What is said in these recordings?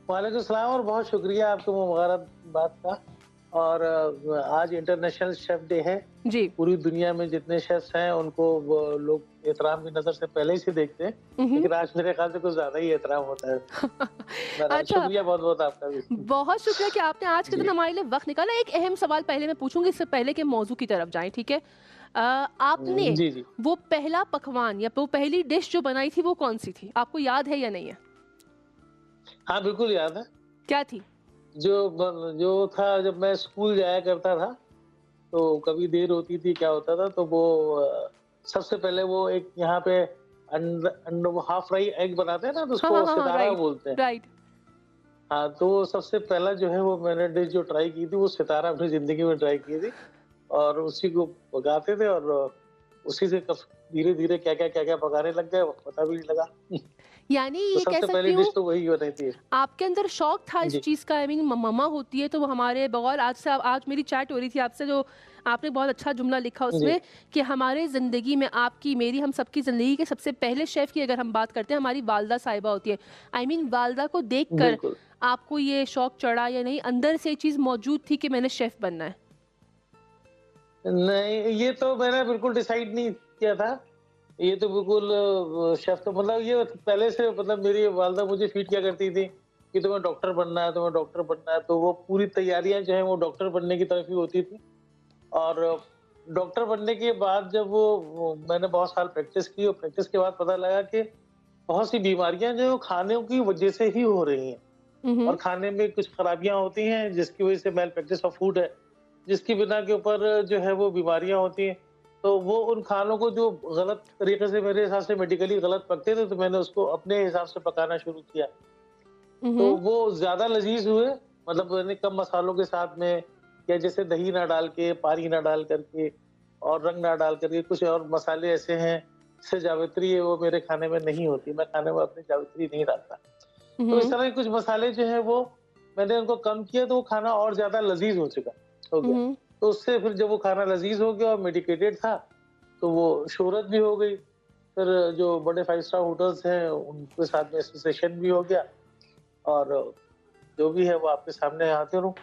वालेकुम सलाम और बहुत शुक्रिया आपको मुबारकबाद का। और आज इंटरनेशनल शेफ़ डे है। जी। पूरी दुनिया में जितने शेफ़्स हैं उनको वो लोग एहतराम की नज़र से पहले ही से देखते हैं, हुँ, हुँ। लेकिन आज मेरे ख़्याल से कुछ ज़्यादा ही एहतराम होता है। बहरहाल अच्छा, शुक्रिया बहुत-बहुत आपका भी। बहुत शुक्रिया कि आपने आज के दिन जी। हमारे लिए वक़्त निकाला। एक अहम सवाल पहले मैं पूछूँगी इससे पहले कि मौज़ू की तरफ जाएँ, ठीक है? आपने जी, जी। वो पहला पकवान या वो पहली डिश जो बनाई थी वो कौन-सी थी? आपको याद है या नहीं है? हाँ, बिल्कुल याद है। क्या थी? जो था जब मैं स्कूल जाया करता था, तो कभी देर होती थी, क्या होता था तो वो सबसे पहले वो एक यहाँ पे वो हाफ फ्राई एग बनाते हैं ना, तो हाँ, हाँ, उसको हाँ, हाँ, सितारा राइट, बोलते हैं। राइट। हाँ, तो सबसे पहला जो है वो मैंने डिश जो ट्राई की थी, वो सितारा अपनी ज़िंदगी में ट्राई की थी और उसी को पकाते थे और उसी से कफ धीरे-धीरे क्या-क्या पकाने लग गए, पता भी नहीं लगा। यानी तो ये कह सबसे पहली सकती डिश हूँ तो वही बनी थी। आपके अंदर शौक था इस जी, चीज़ का। आई मीन मम्मा होती है तो वो हमारे बगौर आज मेरी चैट हो रही थी आपसे, जो आपने बहुत अच्छा जुमला लिखा जी, उसमें कि हमारे ज़िंदगी में आपकी, मेरी, हम सबकी ज़िंदगी के सबसे पहले शेफ़ की अगर हम बात करते हैं, हमारी वालदा साहिबा होती है। आई मीन वालदा को देखकर बिल्कुल। आपको ये शौक चढ़ा या नहीं, अंदर से ये चीज़ मौजूद थी कि मैंने शेफ़ बनना है? नहीं, ये तो मैंने बिल्कुल डिसाइड नहीं किया था। ये तो बिल्कुल शेफ़ तो मतलब ये पहले से मतलब मेरी वालदा मुझे फ़ीड किया करती थी कि तुम्हें डॉक्टर बनना है, तुम्हें डॉक्टर बनना है। तो वो पूरी तैयारियाँ जो हैं वो डॉक्टर बनने की तरफ ही होती थी। और डॉक्टर बनने के बाद जब वो मैंने बहुत साल प्रैक्टिस की और प्रैक्टिस के बाद पता लगा कि बहुत सी बीमारियाँ जो है वो खाने की वज़ह से ही हो रही हैं हुँ, और हुँ। खाने में कुछ खराबियाँ होती हैं जिसकी वज़ह से मेल प्रैक्टिस ऑफ फूड है, जिसकी बिना के ऊपर जो है वो बीमारियाँ होती हैं। तो वो उन खानों को जो गलत तरीके से मेरे हिसाब से मेडिकली गलत पकते थे, तो मैंने उसको अपने हिसाब से पकाना शुरू किया। हुँ, तो हुँ। वो ज़्यादा लज़ीज़ हुए, मतलब मैंने कम मसालों के साथ में या जैसे दही ना डाल के, पानी ना डाल कर के और रंग ना डाल कर के, कुछ और मसाले ऐसे हैं, जैसे जावित्री है वो मेरे खाने में नहीं होती, मैं खाने में अपनी जावित्री नहीं डालता। हुँ, तो इस हुँ। तरह के कुछ मसाले जो हैं वो मैंने उनको कम किया तो वो खाना और ज़्यादा लज़ीज़ हो हुँ, गया। हुँ। तो उससे फिर जब वो खाना लज़ीज़ हो गया और मेडिकेटेड था, तो वो शोहरत भी हो गई। फिर जो बड़े 5 स्टार होटल्स हैं, उनके साथ में एसोसिएशन भी हो गया और जो भी है वो आपके सामने हाज़िर हूँ।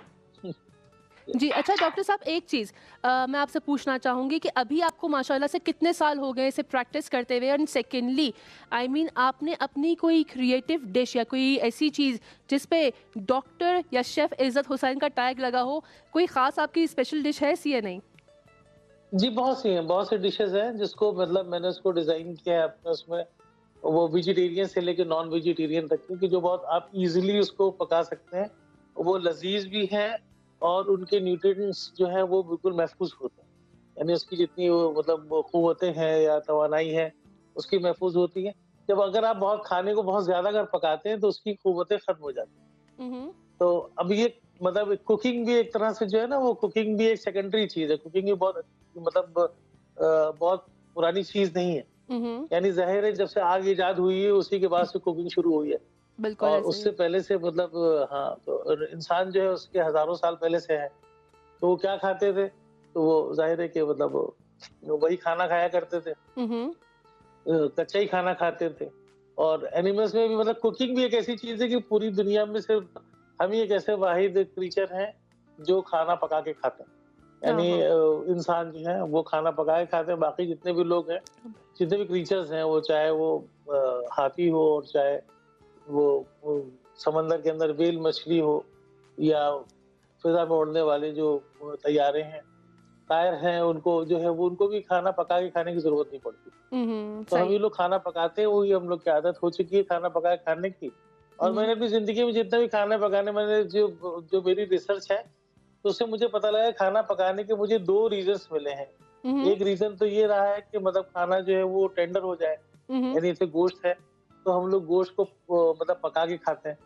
जी, अच्छा डॉक्टर साहब एक चीज़ मैं आपसे पूछना चाहूँगी कि अभी आपको माशाल्लाह से कितने साल हो गए इसे प्रैक्टिस करते हुए? एंड सेकंडली आई मीन आपने अपनी कोई क्रिएटिव डिश या कोई ऐसी चीज़ जिस पे डॉक्टर या शेफ़ इज़्ज़त हुसैन का टैग लगा हो, कोई ख़ास आपकी स्पेशल डिश है ऐसी या नहीं? जी, बहुत सी हैं, बहुत सी डिशेज़ हैं जिसको मतलब मैंने उसको डिज़ाइन किया है अपने उसमें, वो वेजिटेरियन से लेके नॉन वेजिटेरियन तक की, कि जो बहुत आप ईज़िली उसको पका सकते हैं। वो लज़ीज़ भी हैं और उनके न्यूट्रिएंट्स जो हैं वो बिल्कुल महफ़ूज़ होते हैं। यानी उसकी जितनी वो मतलब वो क़ुव्वतें हैं या तवानाई है, उसकी महफ़ूज़ होती है। जब अगर आप बहुत खाने को बहुत ज़्यादा अगर पकाते हैं तो उसकी क़ुव्वतें ख़त्म हो जाती हैं। हुँ, हुँ। तो अब ये मतलब कुकिंग भी एक तरह से जो है ना, वो कुकिंग भी एक सेकेंडरी चीज़ है। कुकिंग भी बहुत मतलब बहुत पुरानी चीज़ नहीं है। हुँ, हुँ। यानी ज़ाहिर है जब से आग इजाद हुई है उसी के बाद से कुकिंग शुरू हुई है बिल्कुल और ऐसे ही उससे है। पहले से मतलब हाँ, तो इंसान जो है उसके हज़ारों साल पहले से है। तो वो क्या खाते थे? तो वो ज़ाहिर है कि मतलब वही खाना खाया करते थे। हुँ, हुँ। कच्चा ही खाना खाते थे और एनिमल्स में भी मतलब कुकिंग भी एक ऐसी चीज़ है कि पूरी दुनिया में सिर्फ हम ही एक ऐसे वाहिद क्रीचर हैं जो खाना पका के खाते हैं। हाँ, यानी हाँ। इंसान जो है वो खाना पका के खाते हैं, बाकी जितने भी लोग हैं, जितने भी क्रीचर्स हैं, वो चाहे वो हाथी हो और चाहे वो समंदर के अंदर व्हेल मछली हो या फ़िज़ा में उड़ने वाले जो तैयारे हैं, टायर हैं, उनको जो है वो उनको भी खाना पका के खाने की ज़रूरत नहीं पड़ती। हुँ, हुँ, तो हम सही। ये लोग खाना पकाते हैं, वही हम लोग की आदत हो चुकी है खाना पका के खाने की। हुँ, और हुँ। मैंने अपनी ज़िंदगी में जितना भी खाना पकाने मैंने जो जो मेरी रिसर्च है, तो उससे मुझे पता लगा खाना पकाने के मुझे 2 रीज़न्स मिले हैं। हुँ, हुँ। एक रीज़न तो ये रहा है कि मतलब खाना जो है वो टेंडर हो जाए, हुँ, हुँ। यानी जैसे गोश्त है, तो हम लोग गोश्त को मतलब पका के खाते हैं।